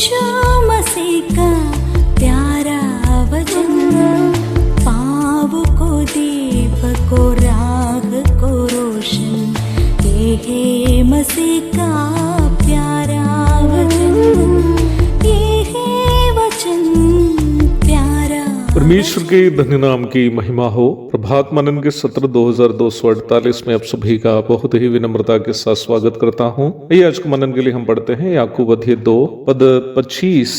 यीशु मसीह का प्यारा वचन, पाँव को दीपक को राह को रोशन, ये है मसीह का प्यारा वचन, ये है वचन प्यारा। परमेश्वर के धन्य नाम की महिमा हो। प्रभात मनन के सत्र 2248 में आप सभी का बहुत ही विनम्रता के साथ स्वागत करता हूँ। ये आज के मनन के लिए हम पढ़ते हैं याकूब अध्याय 2 पद 25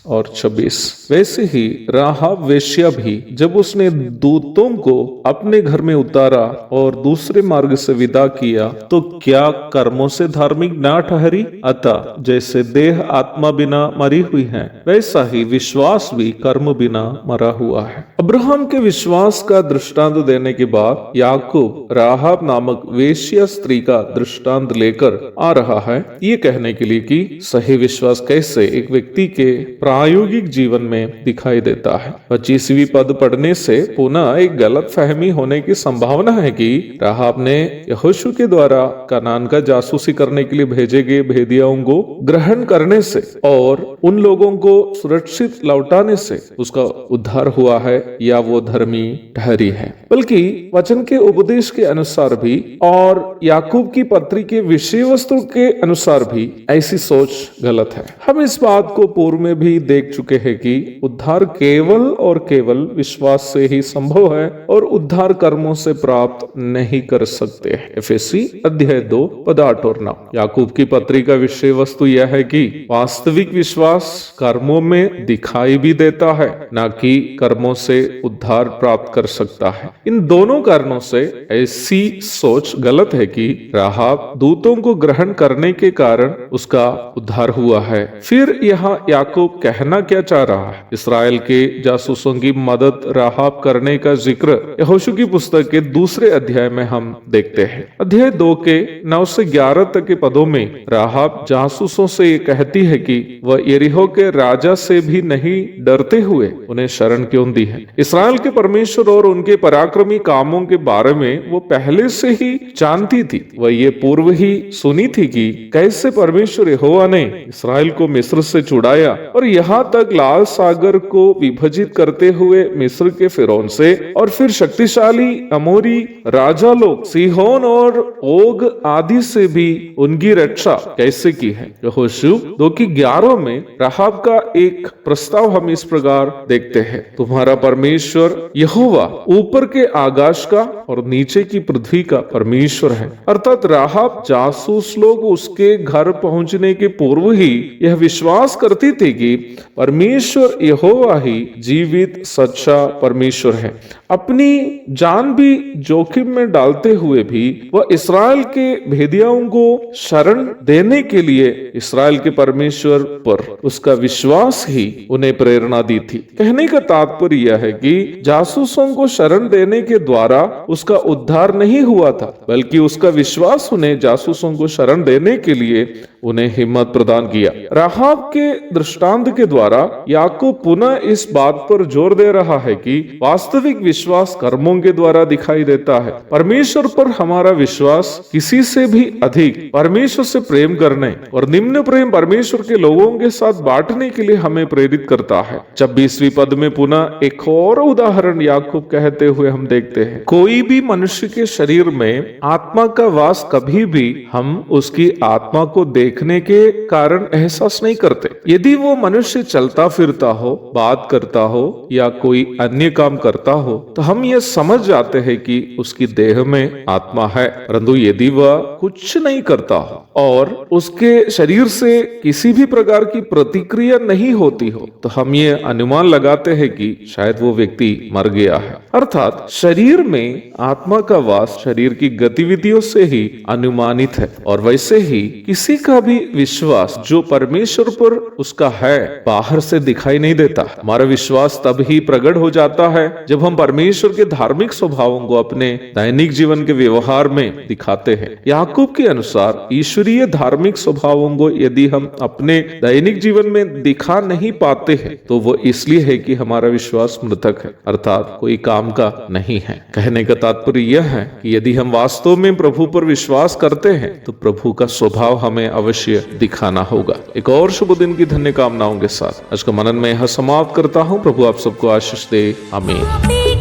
और 26। वैसे ही राहाब वेश्या भी जब उसने दूतों को अपने घर में उतारा और दूसरे मार्ग से विदा किया तो क्या कर्मों से धार्मिक ना ठहरी? अतः जैसे देह आत्मा बिना मरी हुई है, वैसा ही विश्वास भी कर्म बिना मरा हुआ है। अब्राहम के विश्वास का दृष्टांत देने के बाद याकूब राहाब नामक वेश्या स्त्री का दृष्टांत लेकर आ रहा है, ये कहने के लिए कि सही विश्वास कैसे एक व्यक्ति के प्रायोगिक जीवन में दिखाई देता है। 25वीं पद पढ़ने से पुनः एक गलत फहमी होने की संभावना है कि राहाब ने यहोशू के द्वारा कनान का जासूसी करने के लिए भेजे गए भेदियाओं को ग्रहण करने से और उन लोगों को सुरक्षित लौटाने से उसका उद्धार हुआ है या वो धर्मी ठहरी है। बल्कि वचन के उपदेश के अनुसार भी और याकूब की पत्री के विषय वस्तु के अनुसार भी ऐसी सोच गलत है। हम इस बात को पूर्व में भी देख चुके हैं कि उद्धार केवल और केवल विश्वास से ही संभव है और उद्धार कर्मों से प्राप्त नहीं कर सकते। एफेसी अध्याय 2 पद 8 और 9। याकूब की पत्री का विषय वस्तु यह है कि वास्तविक विश्वास कर्मों में दिखाई भी देता है, न कि कर्मों से उद्धार प्राप्त कर सकता है। इन दोनों कारणों से ऐसी सोच गलत है कि राहाब दूतों को ग्रहण करने के कारण उसका उद्धार हुआ है। फिर यहाँ याकूब कहना क्या चाह रहा है? इस्राएल के जासूसों की मदद राहाब करने का जिक्र यहोशू की पुस्तक के दूसरे अध्याय में हम देखते हैं। अध्याय 2 के 9 से 11 तक के पदों में राहाब जासूसों से ये कहती है कि वह यरीहो के राजा से भी नहीं डरते हुए उन्हें शरण क्यों दी है। इस्राएल के परमेश्वर और उनके पराक्रमी कामों के बारे में वो पहले से ही जानती थी। वह ये पूर्व ही सुनी थी कि कैसे परमेश्वर यहोवा ने इस्राएल को मिस्र से छुड़ाया और यहाँ तक लाल सागर को विभाजित करते हुए मिस्र के फिरौन से और फिर शक्तिशाली अमोरी राजा लोग सीहोन और ओग आदि से भी उनकी रक्षा कैसे की है। यहोशू 2:11 में राहाब का एक प्रस्ताव हम इस प्रकार देखते हैं, तुम्हारा परमेश्वर यहोवा ऊपर के आकाश का और नीचे की पृथ्वी का परमेश्वर है। अर्थात राहाब जासूस लोग उसके घर पहुंचने के पूर्व ही यह विश्वास करती थी कि परमेश्वर यहोवा ही जीवित सच्चा परमेश्वर है। अपनी जान भी जोखिम में डालते हुए भी वह इस्राएल के भेदियाओं को शरण देने के लिए इस्राएल के परमेश्वर पर उसका विश्वास ही उन्हें प्रेरणा दी थी। कहने का तात्पर्य यह है कि जासूसों को शरण देने के द्वारा उसका उद्धार नहीं हुआ था, बल्कि उसका विश्वास उन्हें जासूसों को शरण देने के लिए उन्हें हिम्मत प्रदान किया। राहाब के दृष्टांत के द्वारा याकूब पुनः इस बात पर जोर दे रहा है कि वास्तविक विश्वास कर्मों के द्वारा दिखाई देता है। परमेश्वर पर हमारा विश्वास किसी से भी अधिक परमेश्वर से प्रेम करने और निम्न प्रेम परमेश्वर के लोगों के साथ बांटने के लिए हमें प्रेरित करता है। 26वीं पद में पुनः एक और उदाहरण याकूब कहते हुए हम देखते हैं, कोई भी मनुष्य के शरीर में आत्मा का वास कभी भी हम उसकी आत्मा को देखने के कारण एहसास नहीं करते। यदि वो मनुष्य चलता फिरता हो, बात करता हो या कोई अन्य काम करता हो तो हम ये समझ जाते हैं कि उसकी देह में आत्मा है। परंतु यदि वह कुछ नहीं करता हो और उसके शरीर से किसी भी प्रकार की प्रतिक्रिया नहीं होती हो तो हम ये अनुमान लगाते हैं कि शायद वो व्यक्ति मर गया है। अर्थात शरीर में आत्मा का वास शरीर की गतिविधियों से ही अनुमानित है और वैसे ही किसी का भी विश्वास जो परमेश्वर पर उसका है बाहर से दिखाई नहीं देता। हमारा विश्वास तब ही प्रकट हो जाता है जब हम परमेश्वर के धार्मिक स्वभावों को अपने दैनिक जीवन के व्यवहार में दिखाते हैं। याकूब के अनुसार ईश्वरीय धार्मिक स्वभावों को यदि हम अपने दैनिक जीवन में दिखा नहीं पाते हैं तो वो इसलिए है कि हमारा विश्वास मृतक है, अर्थात कोई काम का नहीं है। कहने का तात्पर्य यह है कि यदि हम वास्तव में प्रभु पर विश्वास करते हैं तो प्रभु का स्वभाव हमें अवश्य दिखाना होगा। एक और शुभ दिन की धन्य कामनाओं के साथ आज का मनन में यह समाप्त करता हूँ। प्रभु आप सबको आशीष दे। आमीन।